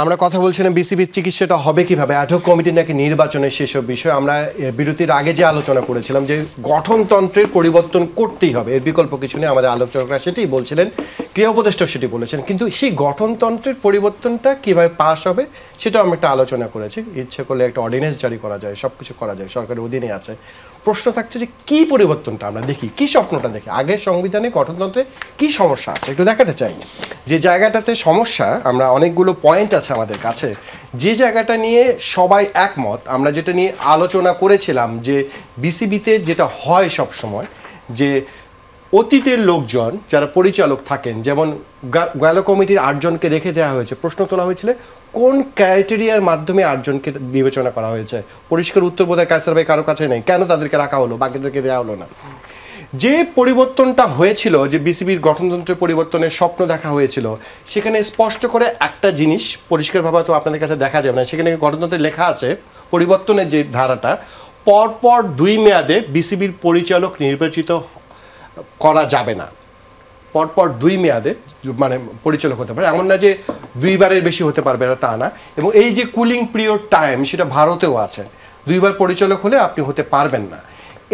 আমরা কথা বলছিলাম বিসিবির চিকিৎসাটা হবে কিভাবে, অ্যাডহক কমিটি নাকি নির্বাচনের সেসব বিষয়। আমরা বিরতির আগে যে আলোচনা করেছিলাম যে গঠনতন্ত্রের পরিবর্তন করতেই হবে, এর বিকল্প কিছু নেই। আমাদের আলোচকরা সেটাই বলছিলেন, ক্রিয়া উপদেষ্টাও সেটি বলেছেন। কিন্তু সেই গঠনতন্ত্রের পরিবর্তনটা কিভাবে পাস হবে সেটাও আমরা একটা আলোচনা করেছি। ইচ্ছে করলে একটা অর্ডিন্যান্স জারি করা যায়, সব কিছু করা যায়, সরকারের অধীনে আছে। প্রশ্ন থাকছে যে কী পরিবর্তনটা আমরা দেখি, কী স্বপ্নটা দেখি, আগের সংবিধানে গঠনতন্ত্রে কী সমস্যা আছে একটু দেখাতে চাই। যে জায়গাটাতে সমস্যা, আমরা অনেকগুলো পয়েন্ট আছে আমাদের কাছে, যে জায়গাটা নিয়ে সবাই একমত, আমরা যেটা নিয়ে আলোচনা করেছিলাম যে বিসিবিতে যেটা হয় সব সময়, যে অতীতের লোকজন যারা পরিচালক থাকেন, যেমন গেল কমিটির 8 জনকে রেখে দেওয়া হয়েছে, প্রশ্ন তোলা হয়েছিল কোন ক্রাইটেরিয়ার মাধ্যমে 8 জনকে বিবেচনা করা হয়েছে। পরিষ্কার উত্তর বোধহয় কায়সার ভাই কারো কাছে নেই, কেন তাদেরকে রাখা হলো, বাকিদেরকে দেওয়া হলো না। যে পরিবর্তনটা হয়েছিল, যে বিসিবির গঠনতন্ত্রের পরিবর্তনের স্বপ্ন দেখা হয়েছিল, সেখানে স্পষ্ট করে একটা জিনিস পরিষ্কারভাবে তো আপনাদের কাছে দেখা যাবে না, সেখানে গঠনতন্ত্রে লেখা আছে পরিবর্তনের যে ধারাটা, পরপর 2 মেয়াদে বিসিবির পরিচালক নির্বাচিত করা যাবে না। পরপর 2 মেয়াদে মানে পরিচালক হতে পারে, এমন না যে 2 বারের বেশি হতে পারবে না, তা না। এবং এই যে কুলিং পিরিয়ড টাইম, সেটা ভারতেও আছে, 2 বার পরিচালক হলে আপনি হতে পারবেন না।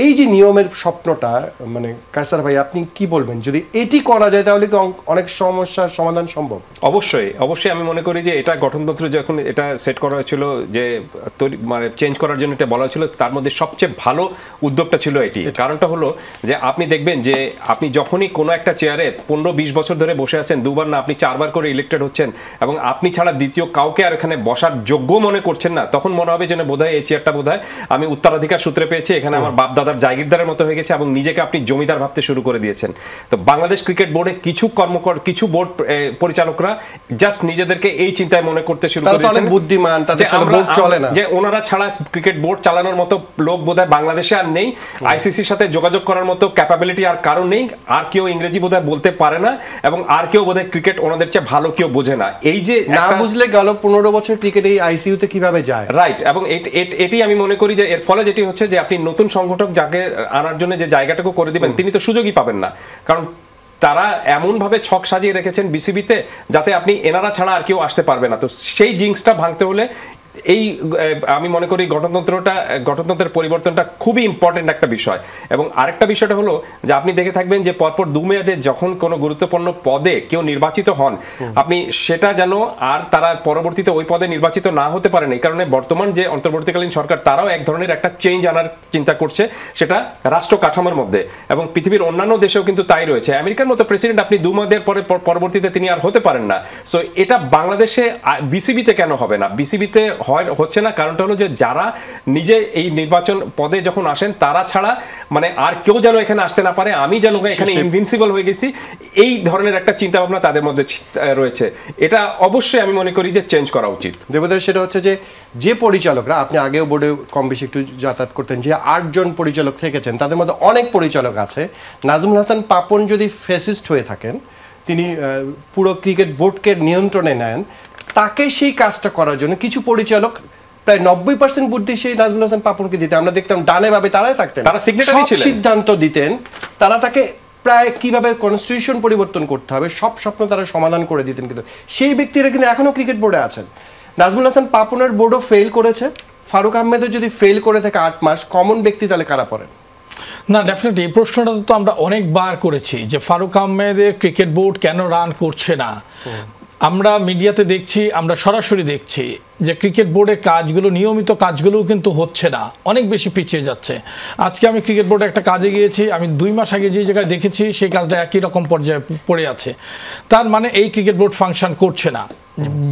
এই যে নিয়মের স্বপ্নটা, মানে কায়সার ভাই আপনি কি বলবেন, যদি এটি করা যায় তাহলে কি অনেক সমস্যার সমাধান সম্ভব? অবশ্যই অবশ্যই আমি মনে করি যে এটা গঠনতন্ত্র যখন এটা সেট করা হয়েছিল, যে মানে চেঞ্জ করার জন্য এটা বলা হয়েছিল, তার মধ্যে সবচেয়ে ভালো উদ্যোগটা ছিল এটি। কারণটা হলো যে আপনি দেখবেন যে আপনি যখনই কোনো একটা চেয়ারে 15-20 বছর ধরে বসে আছেন, 2 বার না আপনি 4 বার করে ইলেক্টেড হচ্ছেন, এবং আপনি ছাড়া দ্বিতীয় কাউকে আর এখানে বসার যোগ্য মনে করছেন না, তখন মনে হবে যেন বোধহয় এই চেয়ারটা বোধহয় আমি উত্তরাধিকার সূত্রে পেয়েছি, এখানে আমার বাপ দাদার জাগিরদারের মতো হয়ে গেছে, এবং নিজেকে আপনি জমিদার ভাবতে শুরু করে দিয়েছেন। তো বাংলাদেশ ক্রিকেট বোর্ডে কিছু বোর্ড পরিচালকরা জাস্ট নিজেদেরকে এই চিন্তায় মনে করতে শুরু করেছেন, বুদ্ধিমান, তাদের সাথে বোর্ড চলে না, যে ওনারা ছাড়া ক্রিকেট বোর্ড চালানোর মতো লোক বোধহয় বাংলাদেশে আর নেই, আইসিসির সাথে যোগাযোগ করার মতো ক্যাপাবিলিটি আর কারো নেই, আর কেউ ইংরেজি বোধহয় বলতে পারে না, এবং আর কেউ বোধহয় ক্রিকেট ওনাদের চেয়ে ভালো কেউ বোঝে না। এই যে না বুঝলে গেল 15 বছর ক্রিকেট এই আইসিইউতে কিভাবে যায়, রাইট। এবং এটি আমি মনে করি যে এর ফলে যেটি হচ্ছে যে আপনি নতুন সংগঠক যাকে আনার জন্য যে জায়গাটাকে করে দিবেন, তিনি তো সুযোগই পাবেন না, কারণ তারা এমনভাবে ছক সাজিয়ে রেখেছেন বিসিবিতে যাতে আপনি এনারা ছাড়া আর কেউ আসতে পারবে না। তো সেই জিংসটা ভাঙতে হলে এই আমি মনে করি গঠনতন্ত্রের পরিবর্তনটা খুবই ইম্পর্টেন্ট একটা বিষয়। এবং আরেকটা বিষয়টা হলো যে আপনি দেখে থাকবেন যে পরপর 2 মেয়াদে যখন কোনো গুরুত্বপূর্ণ পদে কেউ নির্বাচিত হন, আপনি সেটা যেন আর তারা পরবর্তীতে ওই পদে নির্বাচিত না হতে পারেন। এই কারণে বর্তমান যে অন্তর্বর্তীকালীন সরকার, তারাও এক ধরনের একটা চেঞ্জ আনার চিন্তা করছে, সেটা রাষ্ট্র কাঠামোর মধ্যে, এবং পৃথিবীর অন্যান্য দেশেও কিন্তু তাই রয়েছে। আমেরিকার মতো প্রেসিডেন্ট আপনি 2 মেয়াদের পরবর্তীতে তিনি আর হতে পারেন না। সো এটা বাংলাদেশে বিসিবিতে কেন হবে না? বিসিবিতে হচ্ছে না কারণটা হলো যে যারা নিজে এই নির্বাচন পদে যখন আসেন, তারা ছাড়া মানে আর কেউ যেন এখানে আসতে না পারে, আমি যেন এখানে ইনভিনসিবল হয়ে গেছি, এই ধরনের একটা চিন্তা ভাবনা তাদের মধ্যে রয়েছে। এটা অবশ্যই আমি মনে করি যে চেঞ্জ করা উচিত। দেবদাস, সেটা হচ্ছে যে পরিচালকরা, আপনি আগেও বোর্ডে কম বেশি একটু যাতায়াত করতেন, যে 8 জন পরিচালক থেকেছেন, তাদের মধ্যে অনেক পরিচালক আছে, নাজমুল হাসান পাপন যদি ফ্যাসিস্ট হয়ে থাকেন, তিনি পুরো ক্রিকেট বোর্ডকে নিয়ন্ত্রণে নেন, তাকে সেই কাজটা করার জন্য কিছু পরিচালক প্রায় 90% বুদ্ধি সেই নাজমুল হাসান পাপনকে দিতেন। আমরা দেখতাম ডানে ভাবে তারাই থাকতেন, তারা সিগনেচারি ছিলেন, সিদ্ধান্ত দিতেন, তারা তাকে প্রায় কিভাবে কনস্টিটিউশন পরিবর্তন করতে হবে সব স্বপ্ন তারা সমাধান করে দিতেন। কিন্তু সেই ব্যক্তিরা কিন্তু এখনো ক্রিকেট বোর্ডে আছেন। নাজমুল হাসান পাপনের বোর্ডও ফেল করেছে, ফারুক আহমেদও যদি ফেল করে থাকে 8 মাস, কমন ব্যক্তি তাহলে কারা পড়েন? না, ডেফিনেটলি এই প্রশ্নটা তো আমরা অনেকবার করেছি যে ফারুক আহমেদের ক্রিকেট বোর্ড কেন রান করছে না। আমরা মিডিয়াতে দেখছি, আমরা সরাসরি দেখছি যে ক্রিকেট বোর্ডের কাজগুলো, নিয়মিত কাজগুলোও কিন্তু হচ্ছে না, অনেক বেশি পিছিয়ে যাচ্ছে। আজকে আমি ক্রিকেট বোর্ডে একটা কাজে গিয়েছি, আমি 2 মাস আগে যে জায়গায় দেখেছি সেই কাজটা একই রকম পর্যায়ে পড়ে আছে। তার মানে এই ক্রিকেট বোর্ড ফাংশন করছে না।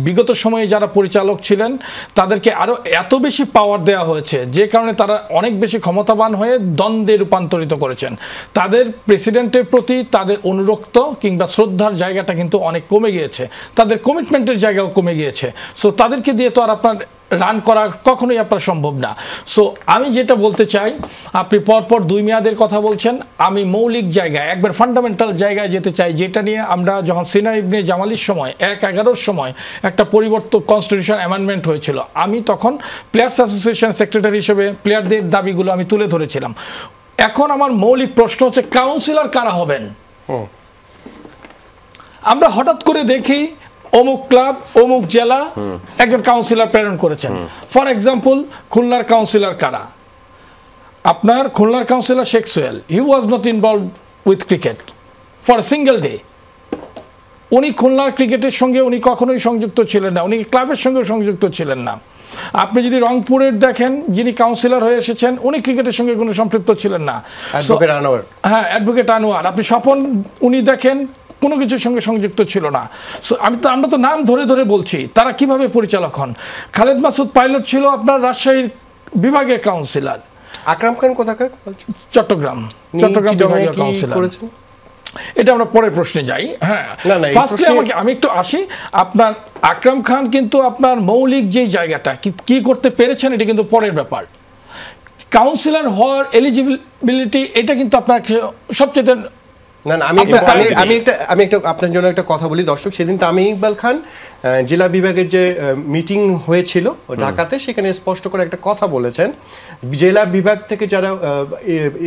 বিগত সময়ে যারা পরিচালক ছিলেন তাদেরকে আরও এত বেশি পাওয়ার দেওয়া হয়েছে, যে কারণে তারা অনেক বেশি ক্ষমতাবান হয়ে দ্বন্দ্বে রূপান্তরিত করেছেন। তাদের প্রেসিডেন্টের প্রতি তাদের অনুরক্ত কিংবা শ্রদ্ধার জায়গাটা কিন্তু অনেক কমে গিয়েছে, তাদের কমিটমেন্টের জায়গাও কমে গিয়েছে। সো তাদেরকে দিয়ে তো আর আপনার রান করা কখনোই আপনার সম্ভব না। সো আমি যেটা বলতে চাই, আপনি পরপর 2 মেয়াদের কথা বলছেন, আমি মৌলিক জায়গায় একবার ফান্ডামেন্টাল জায়গায় যেতে চাই, যেটা নিয়ে আমরা যখন সিনা ইবনে জামালির সময় 1/11 সময় একটা পরিবর্তন কনস্টিটিউশন অ্যামেন্ডমেন্ট হয়েছিল, আমি তখন প্লেয়ার্স অ্যাসোসিয়েশন সেক্রেটারি হিসেবে প্লেয়ারদের দাবিগুলো আমি তুলে ধরেছিলাম। এখন আমার মৌলিক প্রশ্ন হচ্ছে কাউন্সিলর কারা হবেন? আমরা হঠাৎ করে দেখি অমুক ক্লাব অমুক জেলা একজন কাউন্সিলর প্রেরণ করেছেন। ফর এক্সাম্পল খুলনার কাউন্সিলর কারা? আপনার খুলনার councillor Sheikh Sohel, he was not involve with cricket for a single day. উনি খুলনার ক্রিকেটের সঙ্গে উনি কখনোই সংযুক্ত ছিলেন না, উনি ক্লাবের সঙ্গে সংযুক্ত ছিলেন না। আপনি যদি রংপুরের দেখেন, যিনি কাউন্সিলর হয়ে এসেছেন, উনি ক্রিকেটের সঙ্গে কোনো সম্পৃক্ত ছিলেন না। হ্যাঁ, অ্যাডভোকেট আনোয়ার। আপনি স্বপন উনি দেখেন কোনো কিছুর সঙ্গে সংযুক্ত ছিল না। সো আমরা তো নাম ধরে ধরে বলছি, তারা কিভাবে পরিচালক হন। খালেদ মাসুদ পাইলট ছিল আপনার রাজশাহীর বিভাগের কাউন্সিলর। আকরাম খান কোথাকার? চট্টগ্রাম বিভাগীয় কাউন্সিলর। এটা আমরা পরের প্রশ্নে যাই। হ্যাঁ, ফার্স্টলি আমি একটু আসি। আপনার আকরাম খান কিন্তু আপনার মৌলিক যেই জায়গাটা কি করতে পেরেছেন এটা কিন্তু পরের ব্যাপার। কাউন্সিলর হওয়ার এলিজিবিলিটি এটা কিন্তু আপনার সবচেয়ে না, আমি একটা আপনার জন্য একটা কথা বলি দর্শক। সেদিন তামিম ইকবাল খান জেলা বিভাগের যে মিটিং হয়েছিল ঢাকাতে, সেখানে স্পষ্ট করে একটা কথা বলেছেন, জেলা বিভাগ থেকে যারা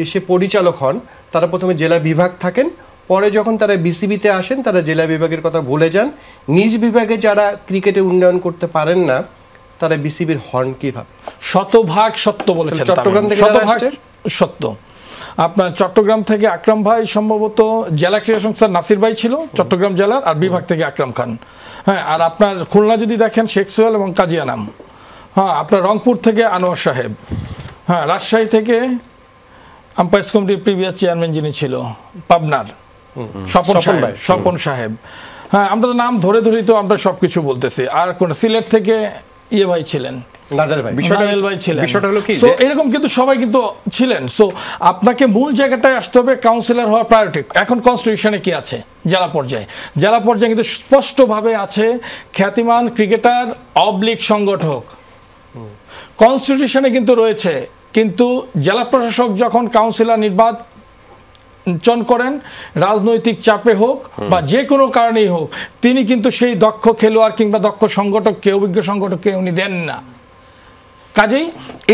এসে পরিচালক হন তারা প্রথমে জেলা বিভাগ থাকেন, পরে যখন তারা বিসিবিতে আসেন তারা জেলা বিভাগের কথা ভুলে যান। নিজ বিভাগে যারা ক্রিকেটে উন্নয়ন করতে পারেন না তারা বিসিবির হন কিভাবে? শতভাগ সত্য বলেছেন। চট্টগ্রাম থেকে সত্য। আপনার চট্টগ্রাম থেকে আকরাম ভাই সম্ভবত জেলা ক্রীড়া সংস্থার নাসির ভাই ছিল চট্টগ্রাম জেলার, আর বিভাগ থেকে আকরাম খান। হ্যাঁ, আর আপনার খুলনা যদি দেখেন শেখ সোহেল এবং কাজী আনাম। হ্যাঁ, আপনার রংপুর থেকে আনোয়ার সাহেব। হ্যাঁ, রাজশাহী থেকে আম্পায়ার্স কমিটির প্রিভিয়াস চেয়ারম্যান যিনি ছিল পাবনার স্বপন সাহেব। হ্যাঁ, আমরা তো নাম ধরে ধরেই তো আমরা সবকিছু বলতেছি। আর কোন সিলেট থেকে ভাই ছিলেন, এরকম কিন্তু সবাই কিন্তু ছিলেন। সো আপনাকে মূল জায়গাটায় আসতে হবে, কাউন্সিলর হওয়ার প্রায়োরিটি। এখন কনস্টিটিউশনে কি আছে? জেলা পর্যায়ে কিন্তু স্পষ্টভাবে আছে খ্যাতিমান ক্রিকেটার অবলিক সংগঠক। কনস্টিটিউশনে কিন্তু রয়েছে, কিন্তু জেলা প্রশাসক যখন কাউন্সিলর নির্বাচন করেন, রাজনৈতিক চাপে হোক বা যে কোনো কারণেই হোক, তিনি কিন্তু সেই দক্ষ খেলোয়াড় কিংবা দক্ষ সংগঠককে, অভিজ্ঞ সংগঠককে উনি দেন না। কাজেই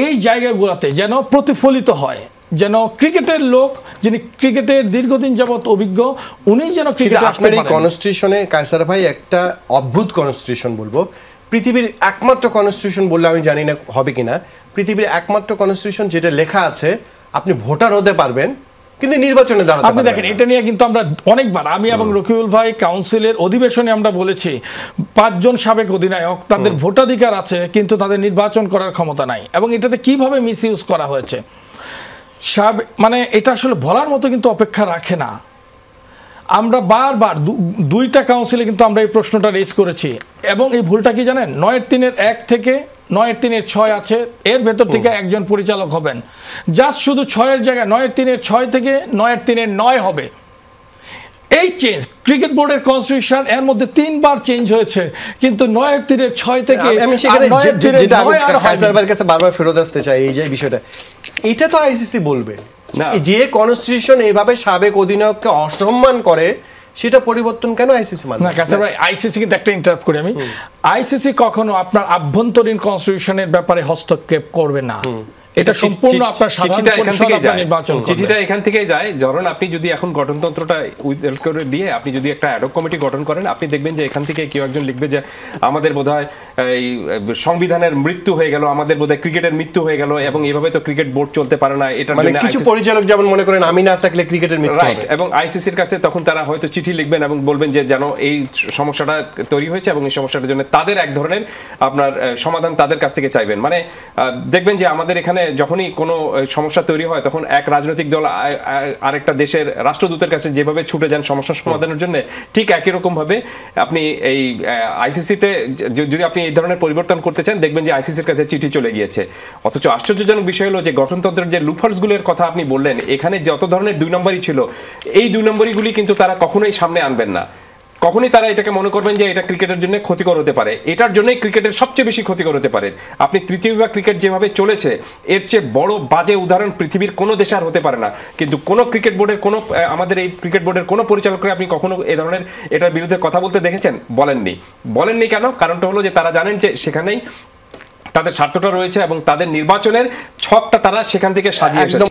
এই জায়গাগুলোতে যেন প্রতিফলিত হয়, যেন ক্রিকেটের লোক যিনি ক্রিকেটের দীর্ঘদিন যাবৎ অভিজ্ঞ, উনি যেন ক্রিকেটে আসতে পারেন। আপনার এই কনস্টিটিউশনে কায়সার ভাই একটা অদ্ভুত কনস্টিটিউশন বলবো, পৃথিবীর একমাত্র কনস্টিটিউশন বললে আমি জানি না হবে কিনা, পৃথিবীর একমাত্র কনস্টিটিউশন যেটা লেখা আছে আপনি ভোটার হতে পারবেন কিন্তু নির্বাচনে দাঁড়াতে পারবেন না। আপনি দেখেন, এটা নিয়ে কিন্তু আমরা অনেকবার, আমি এবং রকিবুল ভাই কাউন্সিলের অধিবেশনে আমরা বলেছি 5 জন সাবেক অধিনায়ক তাদের ভোটাধিকার আছে কিন্তু তাদের নির্বাচন করার ক্ষমতা নাই, এবং এটাতে কিভাবে মিসইউজ করা হয়েছে মানে এটা আসলে বলার মতো কিন্তু অপেক্ষা রাখে না। আমরা বারবার 2টা কাউন্সিলে কিন্তু আমরা এই প্রশ্নটা রেজ করেছি, এবং এই ভুলটা কি জানেন, 9-3-1 থেকে 9-3-6 আছে, এর ভেতর থেকে একজন পরিচালক হবেন। জাস্ট শুধু 6-এর জায়গায় 9-3-6 থেকে 9-3-9 হবে। এই চেঞ্জ ক্রিকেট বোর্ডের কনস্টিটিউশন এর মধ্যে 3 বার চেঞ্জ হয়েছে, কিন্তু 9-3-6 থেকে আমি সেখানে যেটা আমি কায়সার ভাইয়ের কাছে বারবার ফেরত আসতে চাই, এই যে বিষয়টা, এটা তো আইসিসি বলবে যে কনস্টিটিউশন এইভাবে সাবেক অধিনায়ককে অসম্মান করে, সেটা পরিবর্তন কেন আইসিসি মানে না? কায়সার ভাই, আইসিসি কিন্তু একটা ইন্টারাপ্ট করি আমি, আইসিসি কখনো আপনার আভ্যন্তরীণ কনস্টিটিউশনের ব্যাপারে হস্তক্ষেপ করবে না। এটা সম্পূর্ণ আপনার চিঠিটা এখান থেকেই যায়। ধরুন আপনি যদি এখন গঠনতন্ত্রটা উইথড্র করে দিয়ে আপনি যদি একটা অ্যাডহক কমিটি গঠন করেন, আপনি দেখবেন যে এখান থেকে কেউ একজন লিখবে যে আমাদের বোধহয় এই সংবিধানের মৃত্যু হয়ে গেল, আমাদের বোধহয় ক্রিকেটের মৃত্যু হয়ে গেল, এবং এইভাবে তো ক্রিকেট বোর্ড চলতে পারে না। এটা মানে কিছু পরিচালক যেমন মনে করেন আমি না থাকলে ক্রিকেটের মৃত্যু হবে, এবং আইসিসির কাছে তখন তারা হয়তো চিঠি লিখবেন এবং বলবেন যে যেন এই সমস্যাটা তৈরি হয়েছে এবং এই সমস্যাটার জন্য তাদের এক ধরনের আপনার সমাধান তাদের কাছ থেকে চাইবেন। মানে দেখবেন যে আমাদের এখানে যখনই কোনো সমস্যা তৈরি হয় তখন এক রাজনৈতিক দল আরেকটা দেশের রাষ্ট্রদূতের কাছে যেভাবে ছুটে যান সমস্যা সমাধানের জন্য, ঠিক একই রকম ভাবে আপনি এই আইসিসিতে যদি আপনি এই ধরনের পরিবর্তন করতে চান, দেখবেন যে আইসিসির কাছে চিঠি চলে গিয়েছে। অথচ আশ্চর্যজনক বিষয় হলো যে গঠনতন্ত্রের যে লুফার্সগুলোর কথা আপনি বললেন, এখানে যত ধরনের 2 নম্বরই ছিল, এই 2 নম্বরগুলি কিন্তু তারা কখনোই সামনে আনবেন না। কখনই তারা এটাকে মনে করবেন যে এটা ক্রিকেটের জন্য ক্ষতিকর হতে পারে। এটার জন্যই ক্রিকেটের সবচেয়ে বেশি ক্ষতিকর হতে পারে। আপনি তৃতীয় বিভাগ ক্রিকেট যেভাবে চলেছে, এর চেয়ে বড় বাজে উদাহরণ পৃথিবীর কোনো দেশে আর হতে পারে না। কিন্তু কোনো ক্রিকেট বোর্ডের কোনো আমাদের এই ক্রিকেট বোর্ডের কোনো পরিচালকরা আপনি কখনো এ ধরনের এটার বিরুদ্ধে কথা বলতে দেখেছেন? বলেননি। কেন? কারণটা হলো যে তারা জানেন যে সেখানেই তাদের স্বার্থটা রয়েছে এবং তাদের নির্বাচনের ছকটা তারা সেখান থেকে সাজিয়ে এসেছে।